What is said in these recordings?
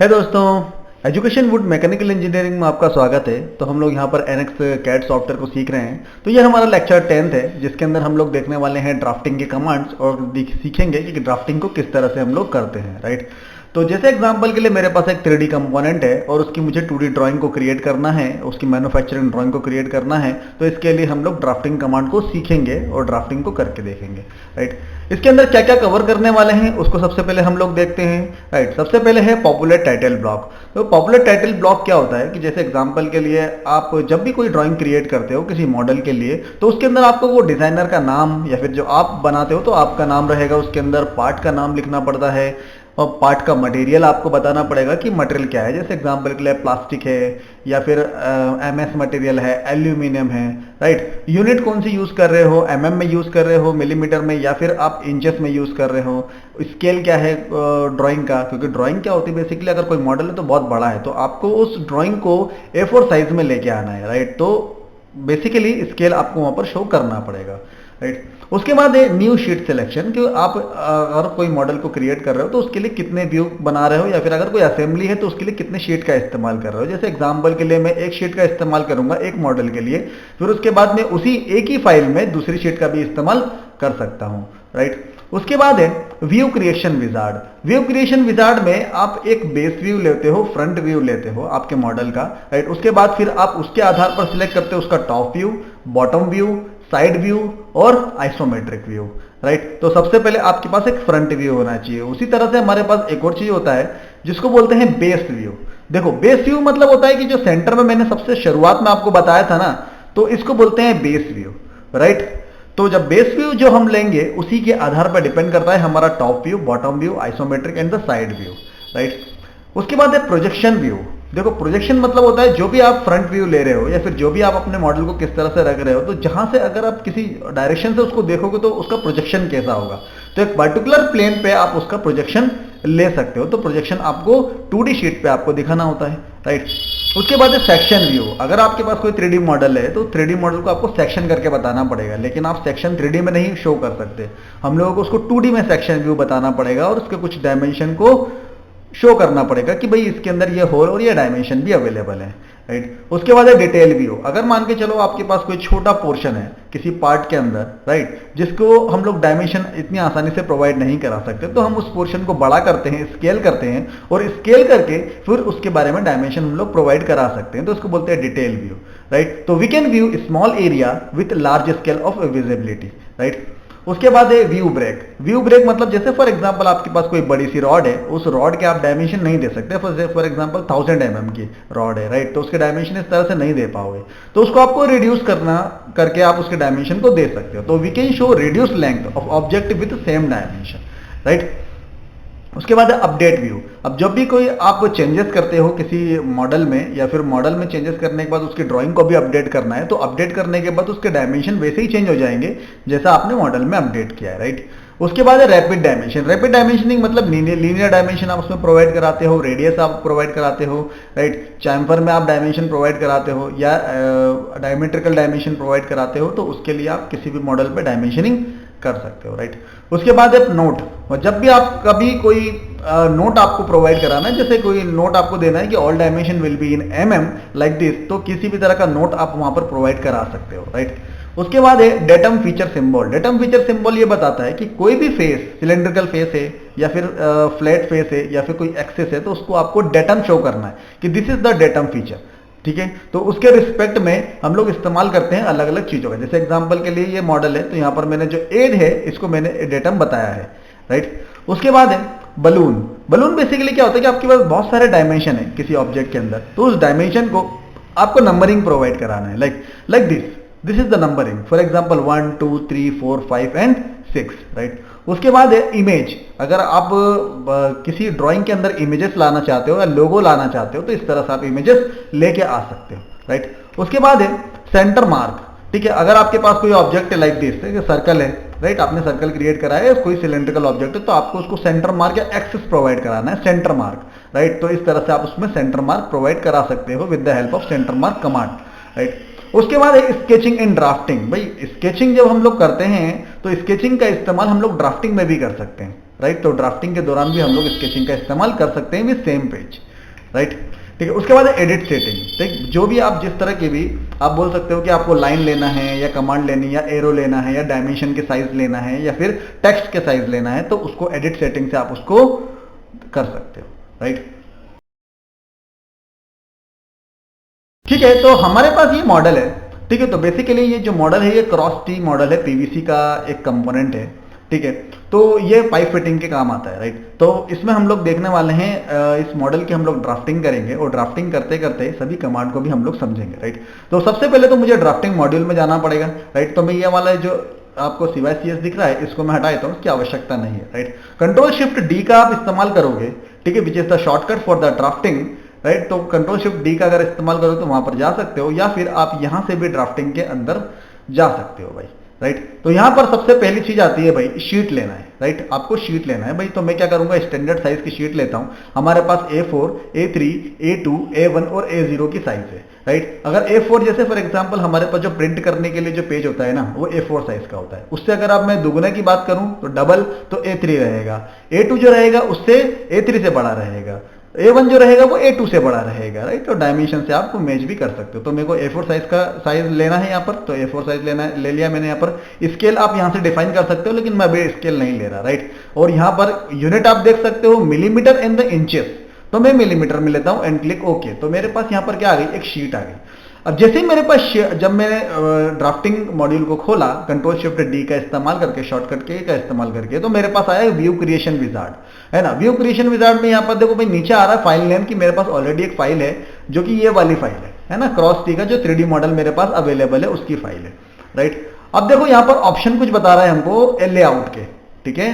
है दोस्तों, education would mechanical engineering में आपका स्वागत है। तो हम लोग यहाँ पर एनएक्स कैड सॉफ्टवेयर को सीख रहे हैं। तो ये हमारा लेक्चर 10 है, जिसके अंदर हम लोग देखने वाले हैं ड्राफ्टिंग के कमांड्स और सीखेंगे कि ड्राफ्टिंग को किस तरह से हम लोग करते हैं, राइट। तो जैसे एग्जांपल के लिए मेरे पास एक 3D कंपोनेंट है और उसकी मुझे 2D ड्राइंग को क्रिएट करना है, उसकी मैन्युफैक्चरिंग ड्राइंग को क्रिएट करना है। तो इसके लिए हम लोग ड्राफ्टिंग कमांड को सीखेंगे और ड्राफ्टिंग को करके देखेंगे, राइट। इसके अंदर क्या क्या कवर करने वाले हैं उसको सबसे पहले हम लोग देखते हैं, राइट। सबसे पहले है पॉपुलर टाइटल ब्लॉक। तो पॉपुलर टाइटल ब्लॉक क्या होता है कि जैसे एग्जांपल के लिए आप जब भी कोई ड्राइंग क्रिएट करते हो किसी मॉडल के लिए, तो उसके अंदर आपको वो डिजाइनर का नाम या फिर जो आप बनाते हो तो आपका नाम रहेगा, उसके अंदर पार्ट का नाम लिखना पड़ता है और पार्ट का मटेरियल आपको बताना पड़ेगा कि मटेरियल क्या है। जैसे एग्जांपल के लिए प्लास्टिक है या फिर एमएस मटेरियल है, एल्यूमिनियम है, राइट। यूनिट कौन सी यूज कर रहे हो, एमएम में यूज कर रहे हो, मिलीमीटर में, या फिर आप इंचेस में यूज कर रहे हो। स्केल क्या है ड्राइंग का, क्योंकि ड्राइंग क्या होती है बेसिकली, अगर कोई मॉडल है तो बहुत बड़ा है तो आपको उस ड्राइंग को A4 साइज में लेके आना है, राइट। तो बेसिकली स्केल आपको वहां पर शो करना पड़ेगा, राइट। उसके बाद है न्यू शीट सिलेक्शन, कि आप अगर कोई मॉडल को क्रिएट कर रहे हो तो उसके लिए कितने व्यू बना रहे हो, या फिर अगर कोई असेंबली है तो उसके लिए कितने शीट का इस्तेमाल कर रहे हो। जैसे एग्जांपल के लिए मैं एक शीट का इस्तेमाल करूंगा एक मॉडल के लिए, फिर उसके बाद मैं उसी एक ही फाइल में दूसरी शीट का भी इस्तेमाल कर सकता हूं, राइट। उसके बाद है view creation wizard. View creation wizard में आप एक बेस व्यू लेते हो, फ्रंट व्यू लेते हो आपके मॉडल का, राइट। उसके बाद फिर आप उसके आधार पर सिलेक्ट करते हो उसका top view, bottom view, side view और आइसोमेट्रिक व्यू, राइट। तो सबसे पहले आपके पास एक फ्रंट व्यू होना चाहिए। उसी तरह से हमारे पास एक और चीज होता है जिसको बोलते हैं बेस व्यू। देखो, बेस व्यू मतलब होता है कि जो सेंटर में मैंने सबसे शुरुआत में आपको बताया था ना, तो इसको बोलते हैं बेस व्यू, राइट। तो जब बेस व्यू जो हम लेंगे उसी के आधार पर डिपेंड करता है हमारा top view, bottom view, isometric and the side view, right. उसके बाद है प्रोजेक्शन व्यू। देखो, प्रोजेक्शन मतलब होता है जो भी आप फ्रंट व्यू ले रहे हो या फिर जो भी आप अपने मॉडल को किस तरह से रख रहे हो, तो जहां से अगर आप किसी डायरेक्शन से उसको देखोगे तो उसका प्रोजेक्शन कैसा होगा। तो एक पर्टिकुलर प्लेन पे आप उसका प्रोजेक्शन ले सकते हो। तो प्रोजेक्शन आपको 2D शीट पे आपको दिखाना होता है, राइट। उसके बाद है सेक्शन व्यू। अगर आपके पास कोई 3D मॉडल है तो 3D मॉडल को आपको सेक्शन करके बताना पड़ेगा, लेकिन आप सेक्शन 3D में नहीं शो कर सकते। हम लोगों को उसको 2D में सेक्शन व्यू बताना पड़ेगा और उसके कुछ डायमेंशन को शो करना पड़ेगा कि भाई इसके अंदर ये होल और ये डायमेंशन भी अवेलेबल है, राइट। उसके बाद है डिटेल व्यू। अगर मान के चलो आपके पास कोई छोटा पोर्शन है किसी पार्ट के अंदर, राइट, जिसको हम लोग डायमेंशन इतनी आसानी से प्रोवाइड नहीं करा सकते, तो हम उस पोर्शन को बड़ा करते हैं, स्केल करते हैं और स्केल करके फिर उसके बारे में डायमेंशन हम लोग प्रोवाइड करा सकते हैं। तो उसको बोलते हैं डिटेल व्यू, राइट। तो we can view small area with large scale of visibility, right. उसके बाद है व्यू ब्रेक। व्यू ब्रेक मतलब जैसे फॉर एग्जांपल आपके पास कोई बड़ी सी रॉड है, उस रॉड के आप डायमेंशन नहीं दे सकते। फॉर एग्जांपल 1000 mm की रॉड है, राइट, तो उसके डायमेंशन इस तरह से नहीं दे पाओगे, तो उसको आपको रिड्यूस करना करके आप उसके डायमेंशन को दे सकते हो। तो we can show reduce length of object with same dimension, right. उसके बाद है अपडेट व्यू। अब जब भी कोई आप चेंजेस करते हो किसी मॉडल में या फिर मॉडल में चेंजेस करने के बाद उसकी ड्राइंग को भी अपडेट करना है, तो अपडेट करने के बाद उसके डायमेंशन वैसे ही चेंज हो जाएंगे जैसा आपने मॉडल में अपडेट किया है, राइट। उसके बाद है रैपिड डायमेंशन। रैपिड डायमेंशनिंग मतलब लीनियर डायमेंशन आप उसमें प्रोवाइड कराते हो, रेडियस आप प्रोवाइड कराते हो, राइट। चैम्फर में आप डायमेंशन प्रोवाइड कराते हो या डायमेट्रिकल डायमेंशन प्रोवाइड कराते हो, तो उसके लिए आप किसी भी मॉडल पे डायमेंशनिंग कर सकते हो, राइट। उसके बाद है नोट। और जब भी आप कभी कोई नोट आपको प्रोवाइड कराना है, जैसे कोई नोट आपको देना है कि all dimension will be in mm like this, तो किसी भी तरह का नोट आप वहां पर प्रोवाइड करा सकते हो, राइट। उसके बाद है datum feature symbol. Datum feature symbol ये बताता है कि कोई भी फेस, सिलेंड्रिकल फेस है या फिर फ्लैट फेस है या फिर कोई एक्सिस है, तो उसको आपको डेटम शो करना है कि this is the datum feature, ठीक है। तो उसके रिस्पेक्ट में हम लोग इस्तेमाल करते हैं अलग अलग चीजों का। जैसे एग्जांपल के लिए ये मॉडल है, तो यहां पर मैंने जो एड है इसको मैंने डेटम बताया है, राइट। उसके बाद है बलून। बलून बेसिकली क्या होता है कि आपके पास बहुत सारे डायमेंशन है किसी ऑब्जेक्ट के अंदर, तो उस डायमेंशन को आपको नंबरिंग प्रोवाइड कराना है, like this is the numbering. For example 1 2 3 4 5 and 6, right. उसके बाद है इमेज। अगर आप किसी ड्राइंग के अंदर इमेजेस लाना चाहते हो या लोगो लाना चाहते हो, तो इस तरह से आप इमेजेस लेके आ सकते हो, राइट। उसके बाद है सेंटर मार्क, ठीक है। अगर आपके पास कोई ऑब्जेक्ट है लाइक दिस, सर्कल है, राइट, आपने सर्कल क्रिएट करा है, कोई सिलेंड्रिकल ऑब्जेक्ट है, तो आपको उसको सेंटर मार्क या एक्सिस प्रोवाइड कराना है, सेंटर मार्क, राइट। तो इस तरह से आप उसमें सेंटर मार्क प्रोवाइड करा सकते हो with the help of centre mark command, right. उसके बाद है स्केचिंग एंड ड्राफ्टिंग। भाई स्केचिंग जब हम लोग करते हैं तो स्केचिंग का इस्तेमाल हम लोग ड्राफ्टिंग में भी कर सकते हैं, राइट। तो ड्राफ्टिंग के दौरान भी हम लोग स्केचिंग का इस्तेमाल कर सकते हैं विद सेम पेज, राइट। ठीक है, उसके बाद है एडिट सेटिंग। ठीक, जो भी आप जिस तरह के भी आप बोल सकते हो कि आपको लाइन लेना है या कमांड लेनी या एरो लेना है या डायमेंशन के साइज लेना है या फिर टेक्स्ट के साइज लेना है, तो उसको एडिट सेटिंग से आप उसको कर सकते हो, राइट। ठीक है, तो हमारे पास ये मॉडल है। ठीक है, तो बेसिकली ये जो मॉडल है ये क्रॉस टी मॉडल है, पीवीसी का एक कंपोनेंट है। ठीक है, तो ये पाइप फिटिंग के काम आता है, राइट। तो इसमें हम लोग देखने वाले हैं इस मॉडल की हम लोग ड्राफ्टिंग करेंगे और ड्राफ्टिंग करते करते सभी कमांड को भी हम लोग समझेंगे, राइट। तो सबसे पहले तो मुझे ड्राफ्टिंग मॉड्यूल में जाना पड़ेगा, राइट। तो मैं ये वाला जो आपको CYCS दिख रहा है इसको मैं हटा देता हूँ, इसकी आवश्यकता नहीं है, राइट। कंट्रोल शिफ्ट डी का आप इस्तेमाल करोगे, ठीक है, which is the shortcut for the drafting, right. तो कंट्रोल शिफ्ट डी का अगर इस्तेमाल करो तो वहां पर जा सकते हो, या फिर आप यहां से भी ड्राफ्टिंग के अंदर जा सकते हो भाई, राइट। तो यहां पर सबसे पहली चीज आती है भाई, शीट लेना है, राइट। आपको शीट लेना है भाई। तो मैं क्या करूंगा, स्टैंडर्ड साइज की शीट लेता हूं। हमारे पास A4, A3, A2, A1 और A0 की साइज है, राइट। अगर A4 जैसे फॉर एग्जांपल हमारे पास जो प्रिंट करने के लिए जो पेज होता है ना, वो A4 साइज का होता है। उससे अगर आप मैं दुगने की बात करूं तो डबल, तो A3 रहेगा। A2 जो रहेगा उससे A3 से बड़ा रहेगा। A1 जो रहेगा वो A2 से बड़ा रहेगा, राइट। तो डायमेंशन से आपको मैच भी कर सकते हो। तो मेरे को A4 साइज का साइज लेना है यहाँ पर, तो A4 साइज लेना है, ले लिया मैंने। यहाँ पर स्केल आप यहाँ से डिफाइन कर सकते हो, लेकिन मैं अभी स्केल नहीं ले रहा, राइट। और यहाँ पर यूनिट आप देख सकते हो मिलीमीटर एंड द इंचेस, तो मैं मिलीमीटर में लेता हूँ एंड क्लिक ओके। तो मेरे पास यहाँ पर क्या आ गई, एक शीट आ गई। अब जैसे ही मेरे पास जब मैंने ड्राफ्टिंग मॉड्यूल को खोला कंट्रोल शिफ्ट डी का इस्तेमाल करके, शॉर्टकट के का इस्तेमाल करके, तो मेरे पास आया व्यू क्रिएशन विजार्ड, है ना। व्यू क्रिएशन विजार्ड में यहाँ पर देखो भाई नीचे आ रहा है फाइल नेम की, मेरे पास ऑलरेडी एक फाइल है जो कि ये वाली फाइल है ना, क्रॉस टी का जो 3D मॉडल मेरे पास अवेलेबल है उसकी फाइल है, राइट। अब देखो यहाँ पर ऑप्शन कुछ बता रहा है हमको लेआउट के, ठीक है,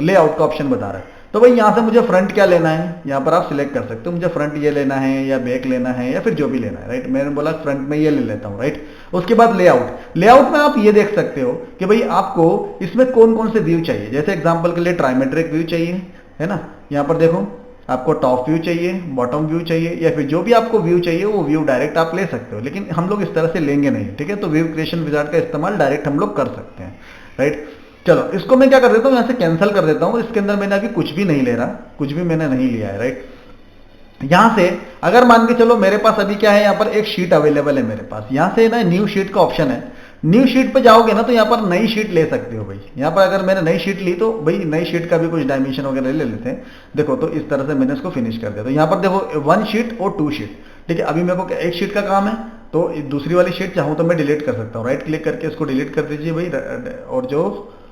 लेआउट का ऑप्शन बता रहा है। तो भाई यहाँ से मुझे फ्रंट क्या लेना है, यहाँ पर आप सिलेक्ट कर सकते हो, मुझे फ्रंट ये लेना है या बैक लेना है या फिर जो भी लेना है, राइट। मैंने बोला फ्रंट में ये ले लेता हूँ, राइट। उसके बाद लेआउट, लेआउट में आप ये देख सकते हो कि भाई आपको इसमें कौन कौन से व्यू चाहिए। जैसे एग्जांपल के लिए ट्राइमेट्रिक व्यू चाहिए, है ना। यहाँ पर देखो आपको टॉप व्यू चाहिए, बॉटम व्यू चाहिए, या फिर जो भी आपको व्यू चाहिए वो व्यू डायरेक्ट आप ले सकते हो, लेकिन हम लोग इस तरह से लेंगे नहीं, ठीक है। तो व्यू क्रिएशन विजार्ड का इस्तेमाल डायरेक्ट हम लोग कर सकते हैं, राइट। चलो इसको मैं क्या कर देता हूँ, यहाँ से कैंसिल कर देता हूँ। इसके अंदर मैंने अभी कुछ भी नहीं ले रहा, कुछ भी मैंने नहीं लिया है, राइट। यहां से अगर मान के चलो मेरे पास अभी क्या है, यहाँ पर एक शीट अवेलेबल है मेरे पास, यहां से ना न्यू शीट का ऑप्शन है। न्यू शीट पे जाओगे ना तो यहाँ पर नई शीट ले सकते हो भाई। यहाँ पर अगर मैंने नई शीट ली तो भाई नई शीट का भी कुछ डायमेंशन वगैरह ले लेते हैं। देखो तो इस तरह से मैंने इसको फिनिश कर दिया। तो यहाँ पर देखो 1 शीट और 2 शीट, ठीक है। अभी मेरे को एक शीट का काम है, तो दूसरी वाली शीट चाहूँ तो मैं डिलीट कर सकता हूँ, राइट क्लिक करके इसको डिलीट कर दीजिए भाई। और जो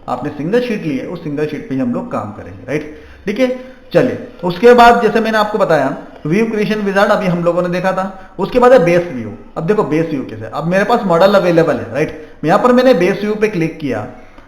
आपने सिंगल शीट ली है उस सिंगल शीट पे ही हम लोग काम करेंगे, राइट, ठीक है। चलिए उसके बाद जैसे मैंने आपको बताया व्यू क्रिएशन विजार्ड अभी हम लोगों ने देखा था। उसके बाद है बेस व्यू। अब देखो बेस व्यू कैसे, अब मेरे पास मॉडल अवेलेबल है, राइट। यहाँ पर मैंने बेस व्यू पे क्लिक किया,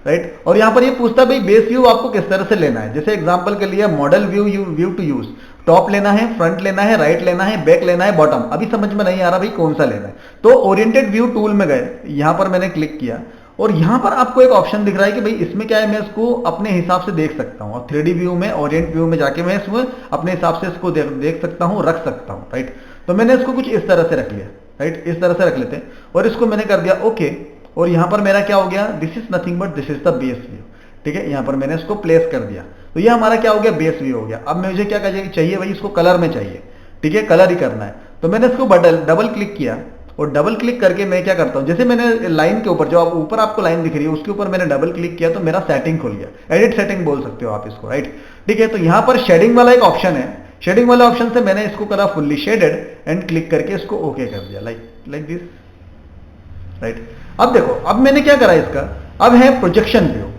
राइट। और यहाँ पर ये पूछता है भाई बेस व्यू आपको किस तरह से लेना है। जैसे एग्जांपल के लिए model view to use, top लेना है, फ्रंट लेना है, राइट लेना है, बैक लेना है, बॉटम। अभी समझ में नहीं आ रहा भाई कौन सा लेना है, तो ओरिएंटेड व्यू टूल में गए, यहां पर मैंने क्लिक किया और यहां पर आपको एक ऑप्शन दिख रहा है कि भाई इसमें क्या है, मैं इसको अपने हिसाब से देख सकता हूं। और 3D व्यू में ओरिएंट व्यू में जाके मैं इसमें अपने हिसाब से इसको देख सकता हूं, रख सकता हूं, राइट। तो मैंने इसको कुछ इस तरह से रख लिया, राइट, इस तरह से रख लेते हैं और इसको मैंने कर दिया ओके। और यहां पर मेरा क्या हो गया, this is nothing but this is the base view, ठीक है। यहां पर मैंने इसको प्लेस कर दिया, तो ये हमारा क्या हो गया, बेस व्यू हो गया। अब मुझे क्या चाहिए भाई, इसको कलर में चाहिए, ठीक है, कलर ही करना है। तो मैंने इसको डबल क्लिक किया और डबल क्लिक करके मैं क्या करता हूं, जैसे मैंने लाइन के ऊपर जो आप ऊपर आपको लाइन दिख रही है उसके ऊपर मैंने डबल क्लिक किया तो मेरा सेटिंग खुल गया। एडिट सेटिंग बोल सकते हो आप इसको, राइट, ठीक है। तो यहां पर शेडिंग वाला एक ऑप्शन है, शेडिंग वाला ऑप्शन से मैंने इसको करा फुल्ली शेडेड एंड क्लिक करके इसको ओके कर दिया, लाइक दिस, राइट। अब देखो अब मैंने क्या करा इसका, अब है प्रोजेक्शन व्यू।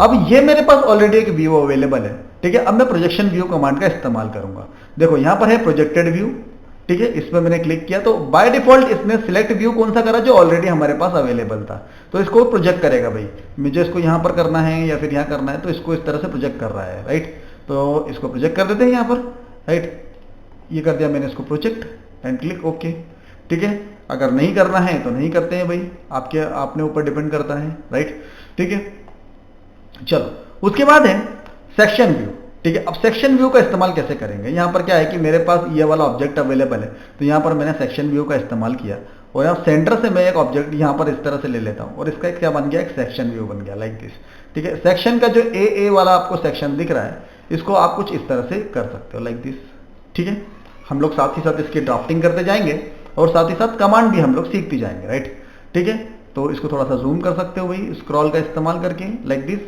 अब ये मेरे पास ऑलरेडी एक व्यू अवेलेबल है, ठीक है। अब मैं प्रोजेक्शन व्यू कमांड का इस्तेमाल करूंगा। देखो यहां पर है प्रोजेक्टेड व्यू, ठीक है, इसमें मैंने क्लिक किया तो बाय डिफॉल्ट इसने सिलेक्ट व्यू कौन सा करा, जो ऑलरेडी हमारे पास अवेलेबल था। तो इसको प्रोजेक्ट करेगा भाई, मुझे इसको यहां पर करना है या फिर यहां करना है, तो इसको इस तरह से प्रोजेक्ट कर रहा है, राइट। तो इसको प्रोजेक्ट कर देते हैं यहां पर, राइट। ये कर दिया मैंने इसको प्रोजेक्ट एंड क्लिक ओके, ठीक है। अगर नहीं करना है तो नहीं करते हैं भाई, आपके अपने ऊपर डिपेंड करता है, राइट, ठीक है। चलो उसके बाद है सेक्शन व्यू, ठीक है। अब सेक्शन व्यू का इस्तेमाल कैसे करेंगे, यहां पर क्या है कि मेरे पास ये वाला ऑब्जेक्ट अवेलेबल है, तो यहां पर मैंने सेक्शन व्यू का इस्तेमाल किया और यहां सेंटर से मैं एक ऑब्जेक्ट यहां पर इस तरह से ले लेता हूं और इसका एक क्या बन गया, एक सेक्शन व्यू बन गया, लाइक दिस, ठीक है। सेक्शन का जो ए वाला आपको सेक्शन दिख रहा है इसको आप कुछ इस तरह से कर सकते हो, लाइक दिस, ठीक है। हम लोग साथ ही साथ इसकी ड्राफ्टिंग करते जाएंगे और साथ ही साथ कमांड भी हम लोग सीखते जाएंगे, राइट। ठीक है, तो इसको थोड़ा सा जूम कर सकते हो भाई स्क्रॉल का इस्तेमाल करके, लाइक दिस,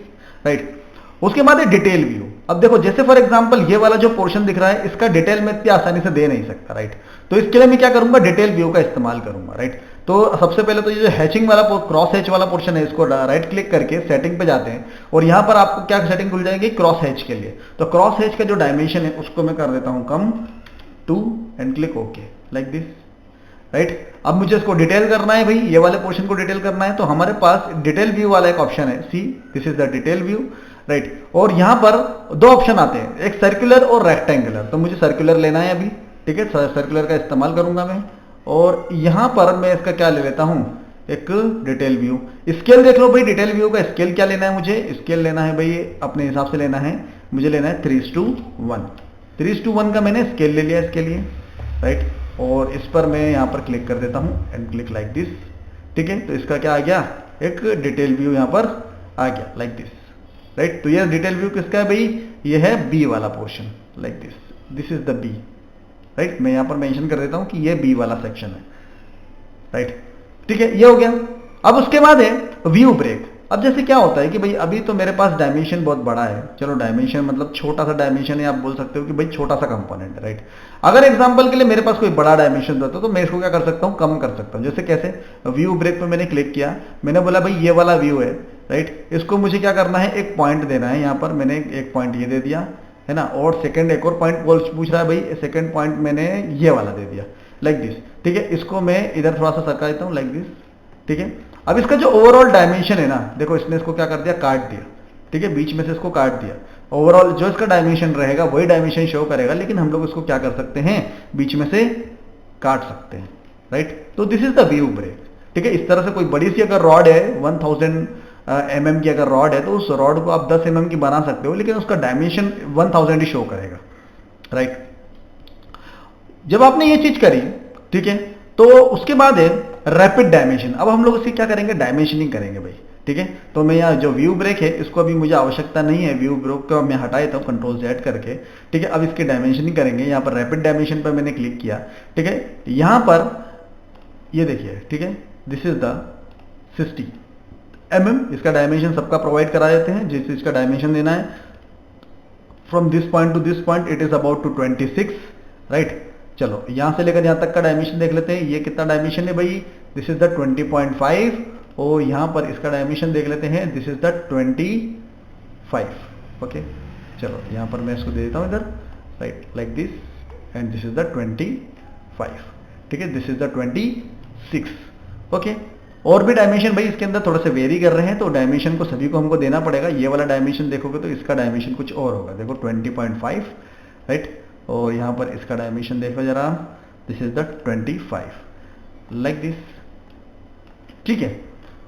राइट। उसके बाद है डिटेल व्यू। अब देखो जैसे फॉर एग्जांपल ये वाला जो पोर्शन दिख रहा है इसका डिटेल मैं इतनी आसानी से दे नहीं सकता, राइट। तो इसके लिए मैं क्या करूंगा, डिटेल व्यू का इस्तेमाल करूंगा, राइट। तो सबसे पहले तो ये जो हैचिंग वाला क्रॉस हैच वाला पोर्शन है इसको राइट क्लिक करके सेटिंग पे जाते हैं और यहां पर आपको क्या सेटिंग खुल जाएगी, क्रॉस हैच के लिए। तो क्रॉस हैच का जो डायमेंशन है उसको मैं कर देता हूं कम to and click okay, like this, right. अब मुझे इसको डिटेल करना है भाई, ये वाले पोर्शन को डिटेल करना है, तो हमारे पास डिटेल व्यू वाला एक ऑप्शन है, see this is the detail view, right. और यहां पर दो ऑप्शन आते हैं, एक सर्कुलर और रेक्टेंगुलर। तो मुझे सर्कुलर लेना है अभी, ठीक है, सर्कुलर का इस्तेमाल करूंगा मैं। और यहां पर मैं इसका क्या ले लेता हूं, एक डिटेल व्यू। स्केल देख लो भाई, डिटेल व्यू का स्केल क्या लेना है मुझे, स्केल लेना है भाई अपने हिसाब से लेना है, मुझे लेना है 3:1। 3:1 का मैंने स्केल ले लिया इसके लिए, राइट। और इस पर मैं यहां पर क्लिक कर देता हूं एंड क्लिक लाइक दिस, ठीक है। तो इसका क्या आ गया, एक डिटेल व्यू यहां पर आ गया, लाइक दिस, राइट। तो ये डिटेल व्यू किसका है भाई, ये है बी वाला portion, like this, this is the B, right. मैं यहां पर मेंशन कर देता हूं कि ये बी वाला सेक्शन है, राइट। ठीक है, ये हो गया। अब उसके बाद है व्यू ब्रेक। अब जैसे क्या होता है कि भाई अभी तो मेरे पास डायमेंशन बहुत बड़ा है, चलो डायमेंशन मतलब छोटा सा डायमेंशन है, आप बोल सकते हो कि भाई छोटा सा कंपोनेंट है, राइट। अगर एग्जांपल के लिए मेरे पास कोई बड़ा डायमेंशन होता तो मैं इसको क्या कर सकता हूं, कम कर सकता हूं। जैसे कैसे, व्यू ब्रेक पे मैंने क्लिक किया, मैंने बोला भाई ये वाला व्यू है, राइट। इसको मुझे क्या करना है, एक पॉइंट देना है, यहां पर मैंने एक पॉइंट ये दे दिया है ना, और सेकंड एक और पॉइंट पूछ रहा है भाई, सेकंड पॉइंट मैंने ये वाला दे दिया, लाइक दिस, ठीक है। इसको मैं इधर थोड़ा सा सरका देता हूं, लाइक दिस, ठीक है। अब इसका जो ओवरऑल डायमेंशन है ना, देखो इसने इसको क्या कर दिया, काट दिया, ठीक है, बीच में से इसको काट दिया। ओवरऑल जो इसका डायमेंशन रहेगा वही डायमेंशन शो करेगा, लेकिन हम लोग इसको क्या कर सकते हैं, बीच में से काट सकते हैं, राइट। तो this is the view break, ठीक है। इस तरह से कोई बड़ी सी अगर रॉड है 1000 mm की अगर रॉड है तो उस रॉड को आप 10 mm की बना सकते हो, लेकिन उसका डायमेंशन 1000 ही शो करेगा, राइट। जब आपने ये चीज करी, ठीक है, तो उसके बाद है रैपिड डायमेंशन। अब हम लोग इसकी क्या करेंगे, डायमेंशनिंग करेंगे भाई, ठीक है। तो मैं यहाँ जो व्यू ब्रेक है इसको अभी मुझे आवश्यकता नहीं है, व्यू ब्रेक को मैं हटा देता हूँ कंट्रोल Z करके, ठीक है। अब इसकी डायमेंशनिंग करेंगे, यहाँ पर रैपिड डायमेंशन पर मैंने क्लिक किया, ठीक है। यहाँ पर ये देखिए, ठीक है, दिस इज द 60 mm, इसका डायमेंशन सबका प्रोवाइड करा देते हैं, जिस चीज का डायमेंशन देना है। From this point to this point it is about to 26, right. चलो यहां से लेकर यहां तक का डायमेंशन देख लेते हैं, ये कितना डायमेंशन है भाई, दिस इज द 20.5, और यहां पर इसका डायमेंशन देख लेते हैं, दिस इज द 25, ओके। चलो यहां पर मैं इसको दे देता हूं इधर, right, like this, and this is the 25, ठीक है, दिस इज द 26, ओके। और भी डायमेंशन भाई इसके अंदर थोड़े से वेरी कर रहे हैं, तो डायमेंशन को सभी को हमको देना पड़ेगा। ये वाला डायमेंशन देखोगे तो इसका डायमेंशन कुछ और होगा, देखो 20.5, राइट। और यहां पर इसका डायमेंशन देखो जरा, this is the 25, like this, ठीक है,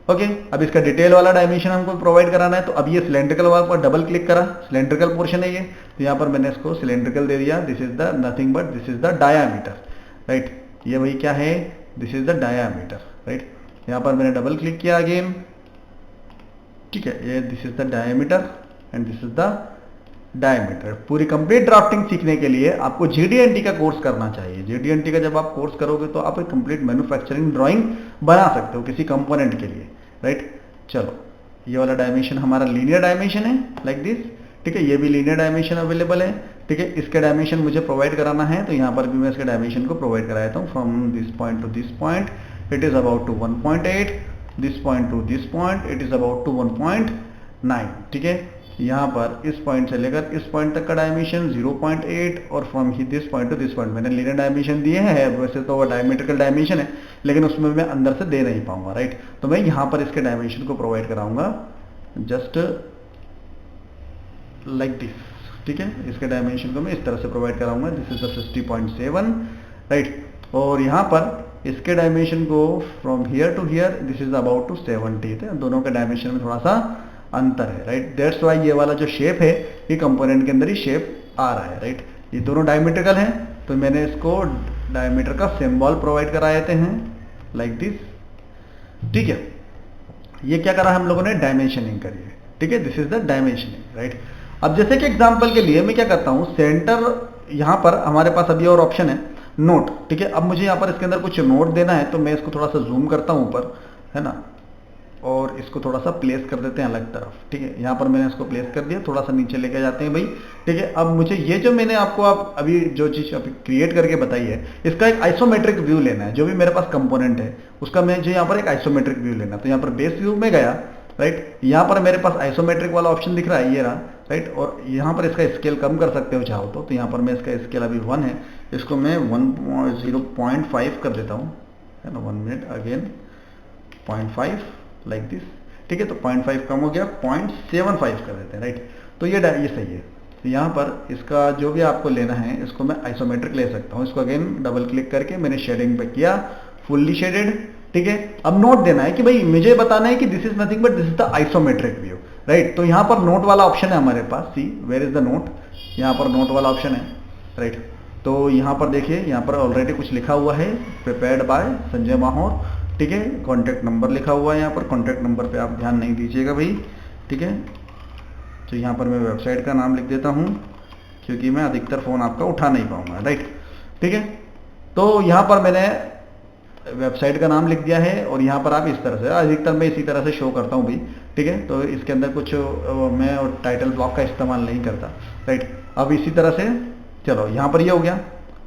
ओके। अब इसका डिटेल वाला डायमेंशन हमको प्रोवाइड कराना है, तो अब ये सिलेंड्रिकल वाला पर डबल क्लिक करा, सिलेंड्रिकल पोर्शन है ये, तो यहां पर मैंने इसको सिलेंड्रिकल दे दिया, this is the nothing but this is the diameter, right. ये भाई क्या है, this is the diameter, right. यहां पर मैंने डबल क्लिक किया अगेन, ठीक है, ये this is the diameter and this is the diameter. पूरी कंप्लीट ड्राफ्टिंग सीखने के लिए आपको GD&T का कोर्स करना चाहिए। GD&T का जब आप कोर्स करोगे तो आप एक कंप्लीट मैन्युफैक्चरिंग ड्राइंग बना सकते हो किसी कंपोनेंट के लिए, राइट। चलो ये वाला डायमेंशन हमारा लीनियर डायमेंशन है, लाइक दिस, ठीक है। ये भी लीनियर डायमेंशन अवेलेबल है, ठीक है। इसके डायमेंशन मुझे प्रोवाइड कराना है, तो यहाँ पर भी मैं इसके डायमेंशन को प्रोवाइड कराता हूँ। From this point to this point it is about to 1.8, this point to this point it is about to 1.9, ठीक है। यहाँ पर इस पॉइंट से लेकर इस पॉइंट तक का डायमेंशन 0.8, और from this point to this point मैंने लीनियर डायमेंशन दिए हैं। वैसे तो वो डायमेट्रिकल डायमेंशन है, लेकिन उसमें मैं अंदर से दे नहीं पाऊंगा, राइट। तो मैं यहाँ पर इसके डायमेंशन को प्रोवाइड कराऊंगा जस्ट लाइक दिस, ठीक है। इसके डायमेंशन को मैं इस तरह से प्रोवाइड कराऊंगा, दिस इज द 60.7, राइट। और यहाँ पर इसके डायमेंशन को from here to here this is about to 70, दोनों के डायमेंशन में थोड़ा सा अंतर है, राइट। दैट्स वाई ये वाला जो शेप है ये कंपोनेंट के अंदर ही शेप आ रहा है, राइट। ये दोनों डायमीट्रिकल हैं, तो मैंने इसको डायमीटर का सिंबल प्रोवाइड करा देते हैं, लाइक दिस, ठीक है। ये क्या करा हम लोगों ने, डायमेंशनिंग करी है, ठीक है। This is the dimensioning, right. अब जैसे कि एग्जांपल के लिए मैं क्या करता हूं, सेंटर यहाँ पर हमारे पास अभी और ऑप्शन है नोट, ठीक है। अब मुझे यहाँ पर इसके अंदर कुछ नोट देना है, तो मैं इसको थोड़ा सा जूम करता हूँ ऊपर, है ना, और इसको थोड़ा सा प्लेस कर देते हैं अलग तरफ, ठीक है। यहाँ पर मैंने इसको प्लेस कर दिया, थोड़ा सा नीचे लेके जाते हैं भाई, ठीक है। अब मुझे ये जो मैंने आपको आप अभी जो चीज़ अभी क्रिएट करके बताई है, इसका एक आइसोमेट्रिक व्यू लेना है। जो भी मेरे पास कंपोनेंट है उसका मुझे यहाँ पर एक आइसोमेट्रिक व्यू लेना है। तो यहाँ पर बेस व्यू में गया, राइट, यहाँ पर मेरे पास आइसोमेट्रिक वाला ऑप्शन दिख रहा है, ये रहा, राइट। और यहाँ पर इसका स्केल कम कर सकते हो चाहो तो यहाँ पर मैं इसका स्केल अभी 1 है, इसको मैं 0.5 कर देता हूँ, है ना। 1 मिनट, अगेन 0.5 लाइक दिस, ठीक है। तो 0.5 कम हो गया, 0.75 कर देते हैं, राइट। तो ये सही है। तो यहाँ पर इसका जो भी आपको लेना है इसको मैं आइसोमेट्रिक ले सकता हूँ। इसको अगेन डबल क्लिक करके मैंने शेडिंग पे किया, फुल्ली शेडेड, ठीक है। अब नोट देना है कि भाई मुझे बताना है कि this is nothing but this is the isometric view, right. तो यहाँ पर नोट वाला ऑप्शन है हमारे पास, सी वेयर इज द नोट, यहाँ पर नोट वाला ऑप्शन है, राइट। तो यहाँ पर देखिए, यहाँ पर ऑलरेडी कुछ लिखा हुआ है, प्रिपेयर्ड बाय संजय माहौर, ठीक है। कॉन्टैक्ट नंबर लिखा हुआ है यहाँ पर, कॉन्टैक्ट नंबर पे आप ध्यान नहीं दीजिएगा भाई, ठीक है। तो यहाँ पर मैं वेबसाइट का नाम लिख देता हूँ क्योंकि मैं अधिकतर फ़ोन आपका उठा नहीं पाऊंगा, राइट, ठीक है। तो यहाँ पर मैंने वेबसाइट का नाम लिख दिया है और यहाँ पर आप इस तरह से, अधिकतर मैं इसी तरह से शो करता हूँ भाई, ठीक है। तो इसके अंदर कुछ मैं टाइटल ब्लॉक का इस्तेमाल नहीं करता, राइट। अब इसी तरह से चलो यहाँ पर ये हो गया।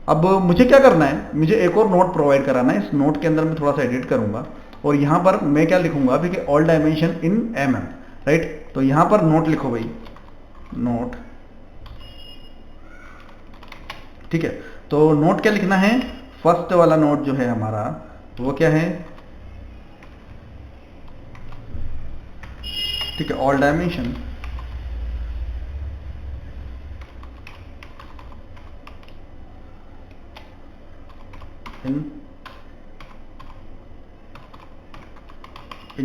अब मुझे क्या करना है, मुझे एक और नोट प्रोवाइड कराना है। इस नोट के अंदर मैं थोड़ा सा एडिट करूंगा और यहाँ पर मैं क्या लिखूंगा अभी कि all dimension in mm, right. तो यहाँ पर नोट लिखो भाई, नोट, ठीक है। तो नोट क्या लिखना है, फर्स्ट वाला नोट जो है हमारा वो क्या है, ठीक है, all dimension in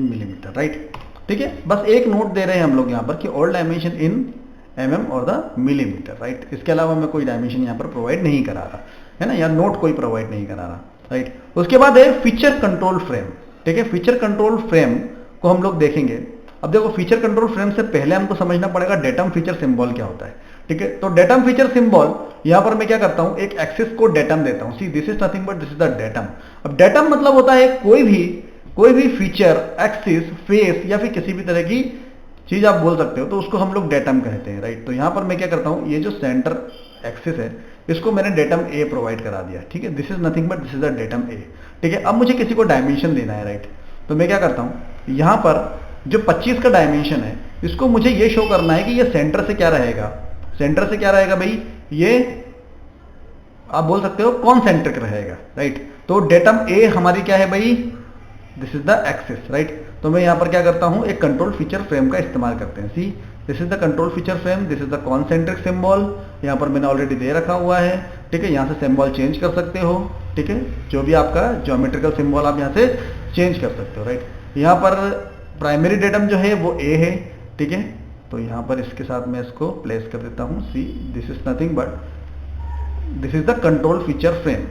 millimetre, right, ठीक है। बस एक नोट दे रहे हैं हम लोग यहाँ पर कि ऑल डायमेंशन इन mm और द मिलीमीटर, राइट। इसके अलावा मैं कोई डायमेंशन यहाँ पर प्रोवाइड नहीं करा रहा, है ना, या नोट कोई प्रोवाइड नहीं करा रहा, राइट। उसके बाद है फीचर कंट्रोल फ्रेम, ठीक है। फीचर कंट्रोल फ्रेम को हम लोग देखेंगे। अब देखो, फीचर कंट्रोल फ्रेम से पहले हमको समझना पड़ेगा डेटम फीचर सिंबल क्या होता है, ठीक है। तो डेटम फीचर सिंबल, यहाँ पर मैं क्या करता हूँ, एक एक्सिस को डेटम देता हूँ। See this is nothing but this is the datum. अब डेटम मतलब होता है कोई भी फीचर, एक्सिस, फेस या फिर किसी भी तरह की चीज आप बोल सकते हो, तो उसको हम लोग डेटम कहते हैं, राइट। तो यहाँ पर मैं क्या करता हूँ, ये जो सेंटर एक्सिस है इसको मैंने डेटम ए प्रोवाइड करा दिया, ठीक है। This is nothing but this is the datum A, ठीक है। अब मुझे किसी को डायमेंशन देना है, राइट। तो मैं क्या करता हूँ, यहाँ पर जो 25 का डायमेंशन है इसको मुझे ये शो करना है कि ये सेंटर से क्या रहेगा, सेंटर से क्या रहेगा भाई, ये आप बोल सकते हो कॉन्सेंट्रिक रहेगा, राइट। तो डेटम ए हमारी क्या है भाई, this is the axis, right. तो मैं यहाँ पर क्या करता हूँ, एक कंट्रोल फीचर फ्रेम का इस्तेमाल करते हैं। See this is the control feature frame, this is the concentric symbol, यहाँ पर मैंने ऑलरेडी दे रखा हुआ है, ठीक है। यहाँ से सिंबल चेंज कर सकते हो, ठीक है। जो भी आपका ज्योमेट्रिकल सिंबल आप यहाँ से चेंज कर सकते हो, राइट। यहाँ पर प्राइमरी डेटम जो है वो ए है, ठीक है। तो यहाँ पर इसके साथ मैं इसको प्लेस कर देता हूँ। See this is nothing but this is the control feature frame,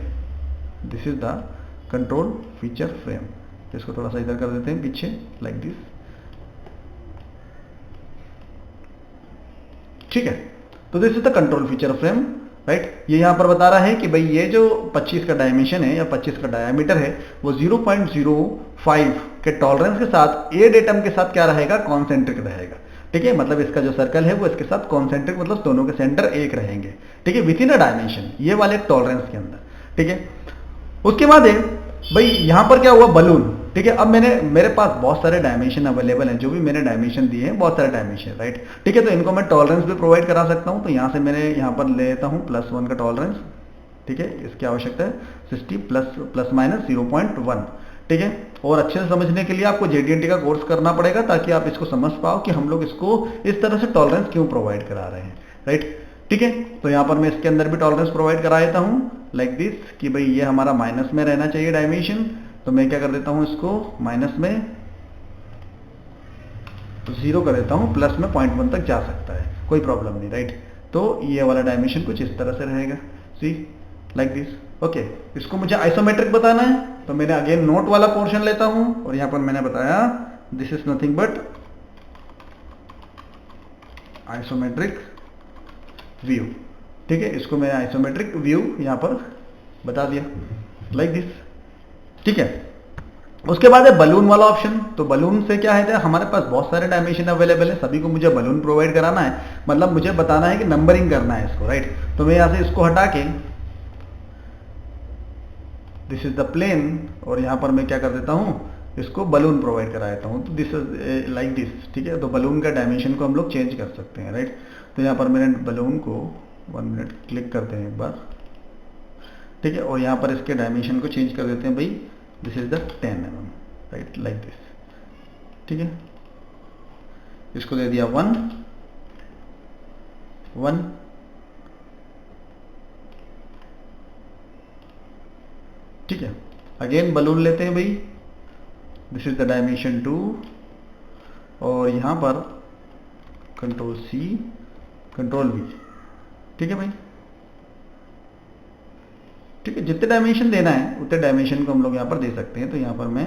this is the control feature frame. इसको थोड़ा सा इधर कर देते हैं पीछे, लाइक दिस, ठीक है। तो this is the control feature frame, right. ये यहाँ पर बता रहा है कि भाई ये जो 25 का डायमेंशन है या 25 का डायमीटर है वो 0.05 के टॉलरेंस के साथ ए डेटम के साथ क्या रहेगा, कॉन्सेंट्रिक रहेगा, ठीक है। मतलब इसका जो सर्कल है वो इसके साथ कॉन्सेंट्रिक, मतलब दोनों के सेंटर एक रहेंगे, ठीक है, विद इन अ डायमेंशन, ये वाले टॉलरेंस के अंदर, ठीक है। उसके बाद है भाई यहाँ पर क्या हुआ, बलून, ठीक है। अब मेरे पास बहुत सारे डायमेंशन अवेलेबल हैं, जो भी मैंने डायमेंशन दिए हैं बहुत सारे डायमेंशन, राइट, ठीक है। तो इनको मैं टॉलरेंस भी प्रोवाइड करा सकता हूँ। तो यहाँ से मैंने यहाँ पर ले लेता हूँ +1 का टॉलरेंस, ठीक है। इसकी आवश्यकता है 60 प्लस माइनस 0.1, ठीक है। और अच्छे से समझने के लिए आपको JD&T का कोर्स करना पड़ेगा ताकि आप इसको समझ पाओ कि हम लोग इसको इस तरह से टॉलरेंस क्यों प्रोवाइड करा रहे हैं, राइट, ठीक है। तो यहाँ पर मैं इसके अंदर भी टॉलरेंस प्रोवाइड करा देता हूँ लाइक दिस, कि भाई ये हमारा माइनस में रहना चाहिए डायमेंशन। तो मैं क्या कर देता हूँ, इसको माइनस में 0 कर देता हूँ, प्लस में 0.1 तक जा सकता है, कोई प्रॉब्लम नहीं, राइट। तो ये वाला डायमेंशन कुछ इस तरह से रहेगा, सी लाइक दिस, ओके। इसको मुझे आइसोमेट्रिक बताना है, तो मैंने अगेन नोट वाला पोर्शन लेता हूँ और यहाँ पर मैंने बताया this is nothing but isometric view, ठीक है, इसको मैंने आइसोमेट्रिक व्यू यहाँ पर बता दिया लाइक दिस। ठीक है, उसके बाद है बलून वाला ऑप्शन। तो बलून से क्या है, हमारे पास बहुत सारे डायमेंशन अवेलेबल है, सभी को मुझे बलून प्रोवाइड कराना है, मतलब मुझे बताना है कि नंबरिंग करना है इसको, राइट। तो मैं यहाँ से इसको हटा के दिस इज द प्लेन, और यहाँ पर मैं क्या कर देता हूँ, इसको बलून प्रोवाइड करा देता हूँ। तो दिस इज लाइक दिस। ठीक है, तो बलून का डायमेंशन को हम लोग चेंज कर सकते हैं, राइट। तो यहाँ पर मैंने बलून को 1 मिनट क्लिक करते हैं एक बार, ठीक है, और यहाँ पर इसके डायमेंशन को चेंज कर देते हैं भाई, this is the 10 mm, right, like this. ठीक है, इसको दे दिया 1 1। ठीक है, अगेन बलून लेते हैं भाई, दिस इज द डायमेंशन 2, और यहाँ पर कंट्रोल C कंट्रोल V। ठीक है भाई, ठीक है, जितने डायमेंशन देना है उतने डायमेंशन को हम लोग यहाँ पर दे सकते हैं। तो यहाँ पर मैं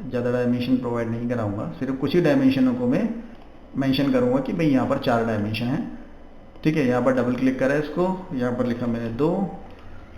ज़्यादा डायमेंशन प्रोवाइड नहीं कराऊंगा, सिर्फ कुछ ही डायमेंशनों को मैं मेंशन करूंगा कि भाई यहाँ पर 4 डायमेंशन है। ठीक है, यहाँ पर डबल क्लिक करा इसको, यहाँ पर लिखा मैंने 2।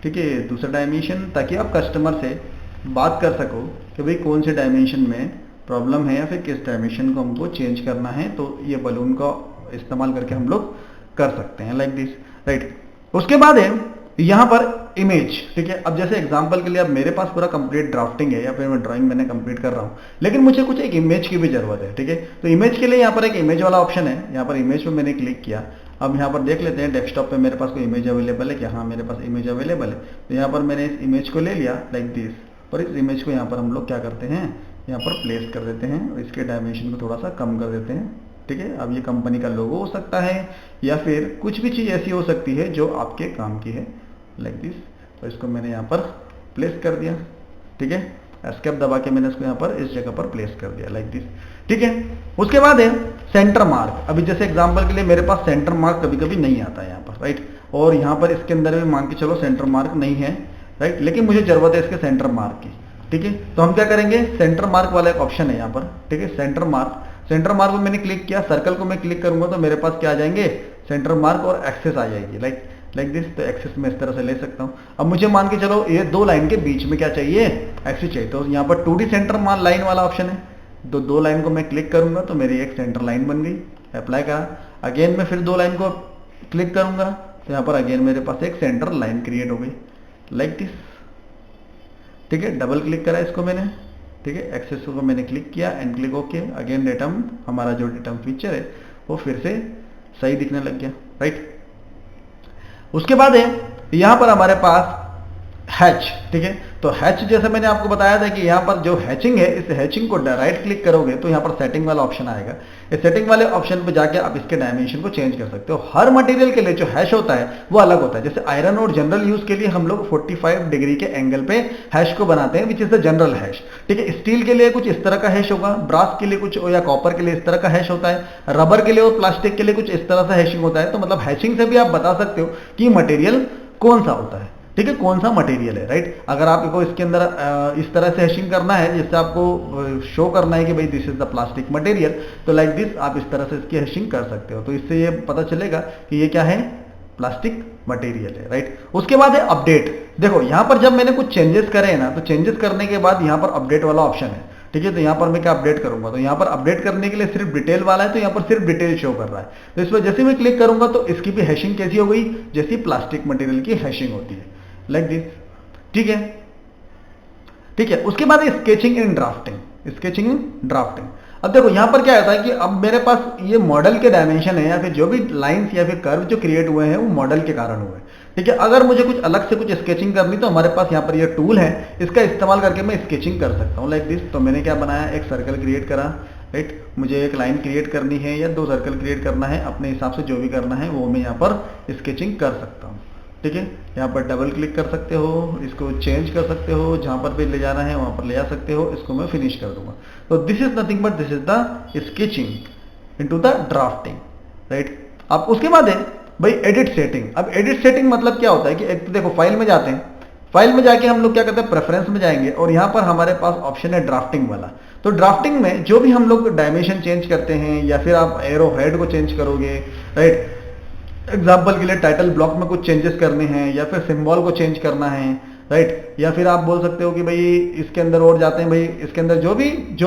ठीक है, दूसरा डायमेंशन, ताकि आप कस्टमर से बात कर सको कि भाई कौन से डायमेंशन में प्रॉब्लम है या फिर किस डायमेंशन को हमको चेंज करना है। तो ये बलून का इस्तेमाल करके हम लोग कर सकते हैं लाइक दिस, राइट। उसके बाद है यहाँ पर इमेज। ठीक है, अब जैसे एग्जांपल के लिए अब मेरे पास पूरा कंप्लीट ड्राफ्टिंग है या फिर मैं ड्राइंग मैंने कंप्लीट कर रहा हूँ, लेकिन मुझे कुछ एक इमेज की भी जरूरत है। ठीक है, तो इमेज के लिए यहाँ पर एक इमेज वाला ऑप्शन है, यहाँ पर इमेज पे मैंने क्लिक किया। अब यहाँ पर देख लेते हैं डेस्कटॉप पे मेरे पास कोई इमेज अवेलेबल है क्या। हाँ, मेरे पास इमेज अवेलेबल है। तो यहाँ पर मैंने इस इमेज को ले लिया लाइक दिस, और इस इमेज को यहाँ पर हम लोग क्या करते हैं, यहाँ पर प्लेस कर देते हैं, और इसके डायमेंशन को थोड़ा सा कम कर देते हैं। ठीक है, अब ये कंपनी का लोगो हो सकता है या फिर कुछ भी चीज़ ऐसी हो सकती है जो आपके काम की है लाइक दिस। तो इसको मैंने यहाँ पर प्लेस कर दिया। ठीक है, एस्केप दबा के मैंने इसको यहाँ पर इस जगह पर प्लेस कर दिया लाइक दिस। ठीक है, उसके बाद है सेंटर मार्क। अभी जैसे एग्जांपल के लिए मेरे पास सेंटर मार्क कभी कभी नहीं आता है यहाँ पर, राइट, और यहाँ पर इसके अंदर भी मान के चलो सेंटर मार्क नहीं है, राइट, लेकिन मुझे जरूरत है इसके सेंटर मार्क की। ठीक है, तो हम क्या करेंगे, सेंटर मार्क वाला एक ऑप्शन है यहाँ पर। ठीक है, सेंटर मार्क में मैंने क्लिक किया, सर्कल को मैं क्लिक करूंगा तो मेरे पास क्या आ जाएंगे, सेंटर मार्क और एक्सेस आ जाएगी लाइक दिस। तो एक्सेस मैं इस तरह से ले सकता हूँ। अब मुझे मान के चलो ये 2 लाइन के बीच में क्या चाहिए, एक्सेस चाहिए। तो यहाँ पर 2D सेंटर लाइन वाला ऑप्शन है, 2 लाइन को मैं क्लिक करूंगा तो मेरी एक सेंटर लाइन बन गई, अप्लाई करा। अगेन मैं फिर 2 लाइन को क्लिक करूंगा तो यहाँ पर अगेन मेरे पास एक सेंटर लाइन क्रिएट हो गई लाइक दिस। ठीक है, डबल क्लिक करा इसको मैंने। ठीक है, एक्सेस को मैंने क्लिक किया and click okay. Again datum, हमारा जो डेटम फीचर है वो फिर से सही दिखने लग गया, राइट। उसके बाद है यहाँ पर हमारे पास हैच। ठीक है, तो हैच जैसे मैंने आपको बताया था कि यहाँ पर जो हैचिंग है, इस हैचिंग को राइट क्लिक करोगे तो यहाँ पर सेटिंग वाला ऑप्शन आएगा। इस सेटिंग वाले ऑप्शन पे जाके आप इसके डायमेंशन को चेंज कर सकते हो। हर मटेरियल के लिए जो हैश होता है वो अलग होता है। जैसे आयरन और जनरल यूज के लिए हम लोग 45 डिग्री के एंगल पे हैश को बनाते हैं, which is the general hash. ठीक है, स्टील के लिए कुछ इस तरह का हैश होगा, ब्रास के लिए कुछ या कॉपर के लिए इस तरह का हैश होता है, रबर के लिए और प्लास्टिक के लिए कुछ इस तरह से हैशिंग होता है। तो मतलब हैशिंग से भी आप बता सकते हो कि मटेरियल कौन सा होता है। ठीक है, कौन सा मटेरियल है, राइट। अगर आपको इसके अंदर इस तरह से हैशिंग करना है जिससे आपको शो करना है कि भाई this is the plastic material, तो लाइक दिस आप इस तरह से इसकी हैशिंग कर सकते हो। तो इससे ये पता चलेगा कि ये क्या है, प्लास्टिक मटेरियल है, राइट। उसके बाद है अपडेट। देखो यहाँ पर जब मैंने कुछ चेंजेस करे ना, तो चेंजेस करने के बाद यहाँ पर अपडेट वाला ऑप्शन है। ठीक है, तो यहाँ पर मैं क्या अपडेट करूंगा, तो यहाँ पर अपडेट करने के लिए सिर्फ डिटेल वाला है, तो यहाँ पर सिर्फ डिटेल शो कर रहा है। तो इस पर जैसे मैं क्लिक करूंगा तो इसकी भी हैशिंग कैसी हो गई, जैसी प्लास्टिक मटेरियल की हैशिंग होती है लाइक दिस। ठीक है, ठीक है। उसके बाद स्केचिंग इन ड्राफ्टिंग। अब देखो यहाँ पर क्या होता है कि अब मेरे पास ये मॉडल के डायमेंशन है या फिर जो भी लाइंस या फिर कर्व जो क्रिएट हुए हैं वो मॉडल के कारण हुए। ठीक है, अगर मुझे कुछ अलग से कुछ स्केचिंग करनी तो हमारे पास यहाँ पर ये टूल है, इसका इस्तेमाल करके मैं स्केचिंग कर सकता हूँ लाइक दिस। तो मैंने क्या बनाया, एक सर्कल क्रिएट करा, राइट। मुझे एक लाइन क्रिएट करनी है या 2 सर्कल क्रिएट करना है, अपने हिसाब से जो भी करना है वो मैं यहाँ पर स्केचिंग कर सकता हूँ। ठीक है, यहाँ पर डबल क्लिक कर सकते हो, इसको चेंज कर सकते हो, जहाँ पर भी ले जाना है वहाँ पर ले जा सकते हो। इसको मैं फिनिश कर दूंगा। तो this is nothing but this is the sketching into the drafting, right. अब उसके बाद है भाई एडिट सेटिंग। अब एडिट सेटिंग मतलब क्या होता है कि एक तो देखो फाइल में जाते हैं, फाइल में जाके हम लोग क्या करते हैं, प्रेफरेंस में जाएंगे और यहाँ पर हमारे पास ऑप्शन है ड्राफ्टिंग वाला। तो ड्राफ्टिंग में जो भी हम लोग डायमेंशन चेंज करते हैं या फिर आप एरो हेड को चेंज करोगे, राइट, एग्जाम्पल के लिए टाइटल ब्लॉक में कुछ चेंजेस करने हैं या फिर सिंबल को चेंज करना है, राइट। या फिर आप बोल सकते हो कि भाई इसके अंदर और जाते हैं, भाई इसके अंदर जो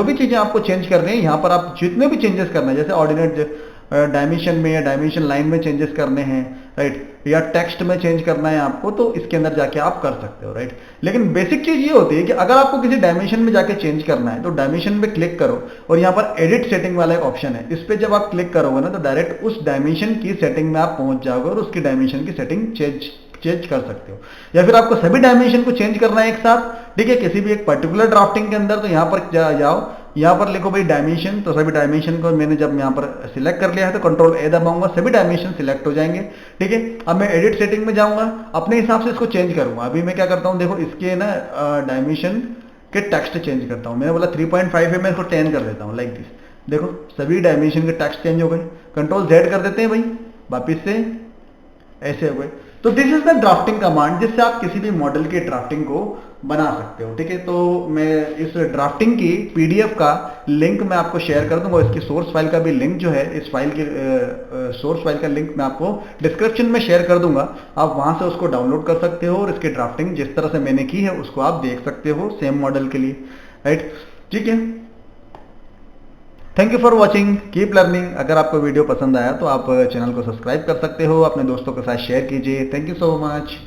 भी चीज़ें आपको चेंज करनी है, यहाँ पर आप जितने भी चेंजेस करना है, जैसे ऑर्डिनेट डायमेंशन में या डायमेंशन लाइन में चेंजेस करने हैं, राइट, या टेक्स्ट में चेंज करना है आपको, तो इसके अंदर जाके आप कर सकते हो, राइट। लेकिन बेसिक चीज ये होती है कि अगर आपको किसी डायमेंशन में जाके चेंज करना है तो डायमेंशन पे क्लिक करो और यहाँ पर एडिट सेटिंग वाला एक ऑप्शन है, इस पे जब आप क्लिक करोगे ना तो डायरेक्ट उस डायमेंशन की सेटिंग में आप पहुंच जाओगे और उसकी डायमेंशन की सेटिंग चेंज कर सकते हो। या फिर आपको सभी डायमेंशन को चेंज करना है एक साथ, ठीक है, किसी भी एक पर्टिकुलर ड्राफ्टिंग के अंदर, तो यहाँ पर जाओ, यहाँ पर लिखो भाई डायमेंशन, तो सभी डायमेंशन को मैंने जब यहाँ पर सिलेक्ट कर लिया है तो कंट्रोल ए दबाऊंगा, सभी डायमेंशन सिलेक्ट हो जाएंगे, ठीक है। अब मैं एडिट सेटिंग में जाऊंगा, अपने हिसाब से इसको चेंज करूंगा। अभी मैं क्या करता हूँ, देखो इसके ना डायमेंशन के टेक्स्ट चेंज करता हूँ। मैंने बोला 3.5 है, मैं इसको 10 कर देता हूँ, लाइक दिस। देखो सभी डायमेंशन के टेक्स्ट चेंज हो गए। कंट्रोल जेड कर देते हैं भाई, वापिस से ऐसे हो गए। तो this is the drafting command, जिससे आप किसी भी मॉडल की ड्राफ्टिंग को बना सकते हो, ठीक है। तो मैं इस ड्राफ्टिंग की पीडीएफ का लिंक मैं आपको शेयर कर दूंगा, इसकी सोर्स फाइल का भी लिंक जो है, इस फाइल की सोर्स फाइल का लिंक मैं आपको डिस्क्रिप्शन में शेयर कर दूंगा। आप वहां से उसको डाउनलोड कर सकते हो और इसकी ड्राफ्टिंग जिस तरह से मैंने की है उसको आप देख सकते हो सेम मॉडल के लिए, राइट, ठीक है। Thank you for watching, keep learning. अगर आपको वीडियो पसंद आया तो आप चैनल को सब्सक्राइब कर सकते हो, अपने दोस्तों के साथ शेयर कीजिए। Thank you so much.